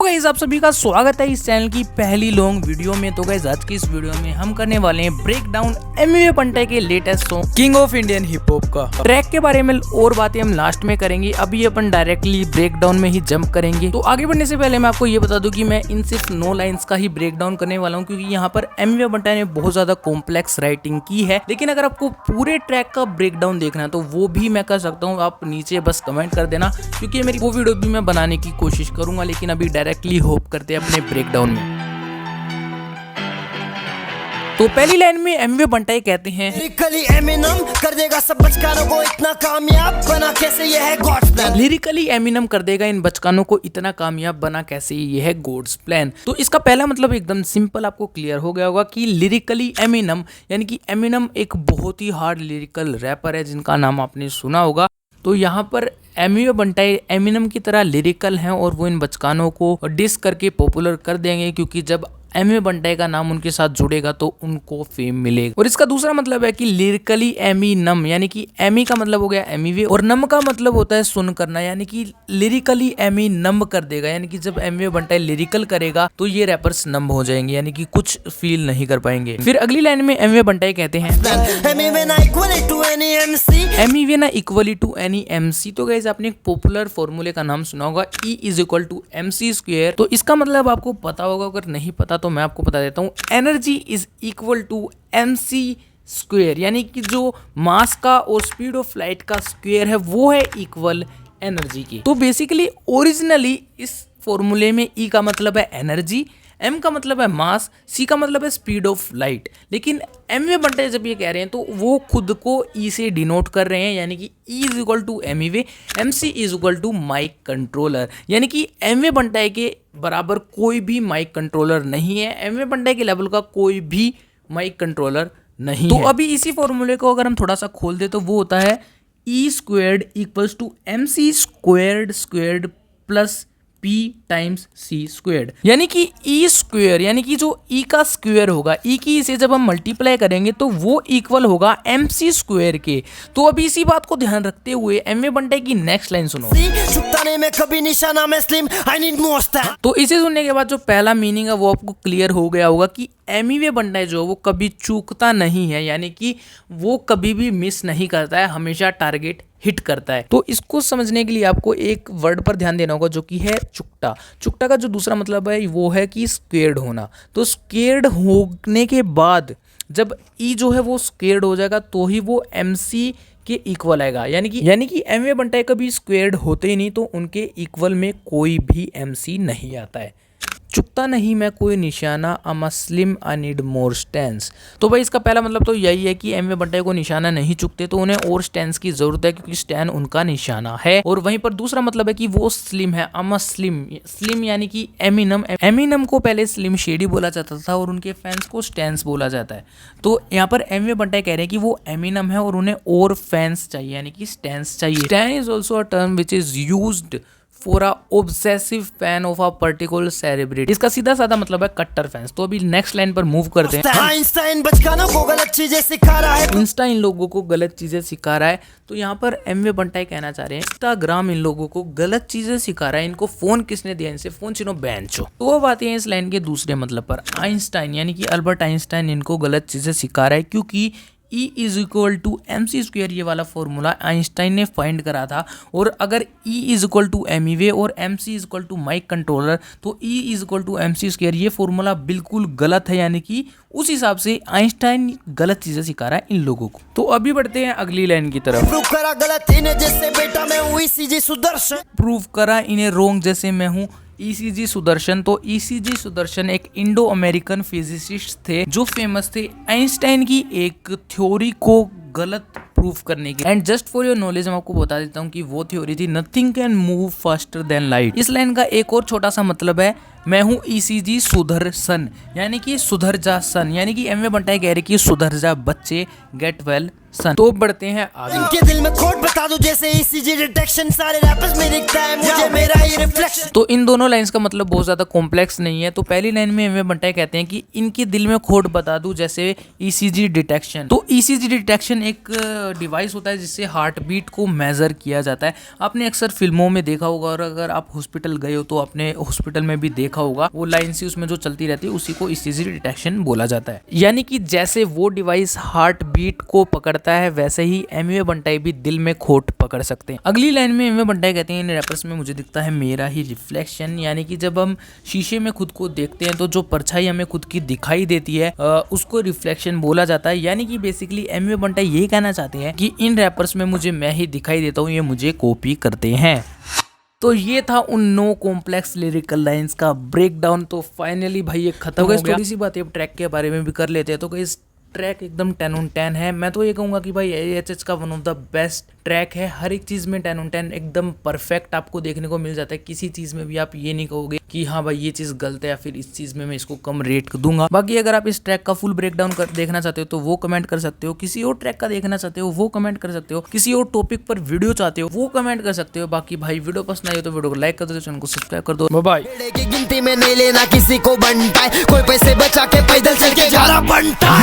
तो गाइस आप सभी का स्वागत है इस चैनल की पहली लॉन्ग वीडियो में। तो गाइस आज की इस वीडियो में हम करने वाले हैं ब्रेक डाउन एमवे बंटाई के latest song king of Indian hip hop का ट्रैक के बारे में और बातें हम लास्ट में करेंगे। अभी अपन डायरेक्टली ब्रेक डाउन में ही जंप करेंगे। तो आगे बढ़ने से पहले मैं आपको ये बता दूं कि मैं इन सिर्फ 9 लाइंस का ही ब्रेक डाउन करने वाला हूँ, क्योंकि यहाँ पर एमवे बंटाई ने बहुत ज्यादा कॉम्प्लेक्स राइटिंग की है। लेकिन अगर आपको पूरे ट्रैक का ब्रेक डाउन देखना है तो वो भी मैं कर सकता हूँ, आप नीचे बस कमेंट कर देना, क्योंकि मेरी वो वीडियो भी मैं बनाने की कोशिश करूंगा। लेकिन अभी डायरेक्टली होप करते हैं अपने ब्रेकडाउन में। तो पहली लाइन में एमवे बंटाई कहते हैं, लिरिकली एमिनम कर देगा सब बचकानों को इतना कामयाब बना कैसे ये है गॉड्स प्लान। लिरिकली एमिनम कर देगा इन बचकानों को इतना कामयाब बना कैसे ये है गॉड्स प्लान। तो इसका पहला मतलब एकदम सिंपल आपको क्लियर हो गया होगा कि लिरिकली एमिनम यानी कि एमिनम एक बहुत ही हार्ड लिरिकल रैपर है जिनका नाम आपने सुना होगा। तो यहाँ पर एमवे बंटाई एमिनम की तरह लिरिकल हैं और वो इन बचकानों को डिस करके पॉपुलर कर देंगे, क्योंकि जब एमवे बंटाई का नाम उनके साथ जुड़ेगा तो उनको फेम मिलेगा। और इसका दूसरा मतलब है कि लिरिकली एमिनम यानी कि एमी का मतलब हो गया एमीवे और नम का मतलब होता है सुन करना, यानी कि लिरिकली एमी नम कर देगा, यानी कि जब एमवे बंटाई लिरिकल करेगा तो ये रैपर्स नम हो जाएंगे, यानी कि कुछ फील नहीं कर पाएंगे। फिर अगली लाइन में एमवे बंटाई कहते हैं एमीवे ना इक्वली टू एनी एमसी। तो गाइस आपने एक पॉपुलर फॉर्मूले का नाम सुना होगा E is equal to MC²। तो इसका मतलब आपको पता होगा, अगर नहीं पता तो मैं आपको बता देता हूँ। Energy is equal to MC², यानी कि जो मास का और स्पीड ऑफ लाइट का स्क्वायर है वो है इक्वल एनर्जी की। तो बेसिकली ओरिजिनली इस फॉर्मूले में E का मतलब है एनर्जी, M का मतलब है मास, C का मतलब है स्पीड ऑफ लाइट। लेकिन एमवे बंटाई जब ये कह रहे हैं तो वो खुद को E से डिनोट कर रहे हैं, यानी कि E is equal to M V, MC is equal to mike controller, यानी कि एमवे बंटाई के बराबर कोई भी माइक कंट्रोलर नहीं है, एमवे बंटाई के लेवल का कोई भी माइक कंट्रोलर नहीं है। तो अभी इसी फॉर्मूले को अगर हम थोड़ा सा खोल दे तो वो होता है E² equals to MC² plus P times C², यानी कि E², यानी कि जो E का स्क्वायर होगा, E की से जब हम मल्टीप्लाई करेंगे तो वो इक्वल होगा MC² के। तो अभी इसी बात को ध्यान रखते हुए एमवे बंटाई की नेक्स्ट लाइन सुनो। में कभी निशाना में slim I need more stand. तो इसे सुनने के बाद जो पहला मीनिंग है वो आपको क्लियर हो गया होगा कि एमवे बंटाई जो वो कभी चूकता नहीं है, यानी कि वो कभी भी मिस नहीं करता है, हमेशा टारगेट हिट करता है। तो इसको समझने के लिए आपको एक वर्ड पर ध्यान देना होगा जो कि है चुकता। चुकता का जो दूसरा मतलब है वो है कि स्केर्ड होना। तो स्केर्ड होने के बाद जब ई जो है वो स्केर्ड हो जाएगा तो ही वो MC के इक्वल आएगा, यानी कि एमवे बंटाई कभी स्क्वेयर्ड होते ही नहीं, तो उनके इक्वल में कोई भी MC नहीं आता है। चुकता नहीं मैं कोई निशाना, slim I need more stance. तो भाई इसका पहला मतलब तो यही है कि एमवे बंटाई को निशाना नहीं चुकते, तो उन्हें और स्टैंस की जरूरत है, क्योंकि स्टैन उनका निशाना है। और वहीं पर दूसरा मतलब है कि वो स्लिम है, स्लिम यानी कि एमिनम को पहले स्लिम शेडी बोला जाता था और उनके फैंस को स्टैंस बोला जाता है। तो यहाँ पर एमवे बंटाई कह रहे हैं कि वो एमिनम है और उन्हें और फैंस चाहिए, यानी कि स्टैंस चाहिए। Stand is also a term which is used for a obsessive fan of a particular celebrity. इसका सीधा साधा मतलब है कट्टर फैंस। तो अभी नेक्स्ट लाइन पर मूव करते हैं। आइंस्टाइन बचकानों को गलत चीजें सिखा रहा है, इंस्टा इन लोगों को गलत चीजें सिखा रहा है। तो यहाँ पर एमवे बंटाई कहना चाह रहे हैं इंस्टाग्राम इन लोगों को गलत चीजें सिखा रहा है, इनको फोन किसने दिया, इनसे फोन छिनो बेंचो। तो वो बातें हैं इस लाइन के दूसरे मतलब पर। आइंस्टाइन यानी कि अल्बर्ट आइंस्टाइन इनको गलत चीजें सिखा रहा है, क्योंकि E is equal to MC² ये वाला फॉर्मूला आइंस्टाइन ने फाइंड करा था। और अगर E is equal to M V और MC is equal to mike controller, तो E is equal to MC² ये फॉर्मूला बिल्कुल गलत है, यानी कि उस हिसाब से आइंस्टाइन गलत चीजें सिखा रहा है इन लोगों को। तो अभी बढ़ते हैं अगली लाइन की तरफ। प्रूव करा गलत इन्हें जैसे बेटा मैं हूँ ECG सुदर्शन। प्रूव करा इन्हें रोंग जैसे मैं हूँ ECG सुदर्शन। तो ECG सुदर्शन एक इंडो अमेरिकन फिजिसिस्ट थे जो फेमस थे आइंस्टाइन की एक थ्योरी को गलत प्रूफ करने की। And just for your knowledge मैं आपको बता देता हूँ कि वो थ्योरी थी nothing can move faster than light. इस लाइन का एक और छोटा सा मतलब है मैं हूँ ECG सुदर्शन, यानी कि सुधर जा सन, यानी कि एमवे बंटाई कह रहे कि सुधर जा बच्चे, गेट वेल सन। तो बढ़ते हैं आगे। इनके दिल में खोट बता दूं जैसे ECG डिटेक्शन, सारे रैपर्स में दिखता है मुझे मेरा ही रिफ्लेक्शन। तो इन दोनों लाइंस का मतलब बहुत ज्यादा कॉम्प्लेक्स नहीं है। तो पहली लाइन में एमवे बंटाई कहते हैं कि इनके दिल में खोट बता दूं जैसे ECG डिटेक्शन। तो ECG डिटेक्शन एक डिवाइस होता है जिससे हार्ट बीट को मेजर किया जाता है। आपने अक्सर फिल्मों में देखा होगा और अगर आप हॉस्पिटल गए हो तो आपने हॉस्पिटल में भी देखा होगा, वो लाइन सी उसमें जो चलती रहती है उसी को ECG डिटेक्शन बोला जाता है। यानी कि जैसे वो डिवाइस हार्ट बीट को पकड़ता है वैसे ही एमवे बंटाई भी दिल में खोट पकड़ सकते हैं। अगली लाइन में एमवे बंटाई कहते हैं इन रैपर्स में मुझे दिखता है मेरा ही रिफ्लेक्शन। यानी कि जब हम शीशे में खुद को देखते हैं तो जो परछाई हमें खुद की दिखाई देती है उसको रिफ्लेक्शन बोला जाता है। यानी कि बेसिकली एमवे बंटाई यही कहना चाहते हैं कि इन रैपर्स में मुझे मैं ही दिखाई देता हूँ, ये मुझे कॉपी करते हैं। तो ये था उन नो कॉम्प्लेक्स लिरिकल लाइंस का ब्रेकडाउन। तो फाइनली भाई ये खत्म हो गया। थोड़ी सी बात अब ट्रैक के बारे में भी कर लेते हैं। तो इस ट्रैक एकदम 10 on 10 है। मैं तो ये कहूँगा कि भाई AHH का one of the best track है। हर एक चीज़ में 10 on 10 एकदम परफेक्ट आपको देखने को मिल जाता है। किसी चीज़ में भी आप ये नहीं कहोगे कि हाँ भाई ये चीज़ गलत है या फिर इस चीज़ में मैं इसको कम रेट दूंगा। बाकी अगर आप इस ट्रैक का फुल ब्रेकडाउन देखना चाहते हो तो वो कमेंट कर सकते हो। किसी और ट्रैक का देखना चाहते हो वो कमेंट कर सकते हो। किसी और टॉपिक पर वीडियो चाहते हो वो कमेंट कर सकते हो। बाकी भाई वीडियो पसंद आई हो तो वीडियो को लाइक कर दो, चैनल को सब्सक्राइब कर दो। बाय। की गिनती में नहीं लेना किसी को बनता है, कोई पैसे बचा के पैदल चल के जा रहा बनता है।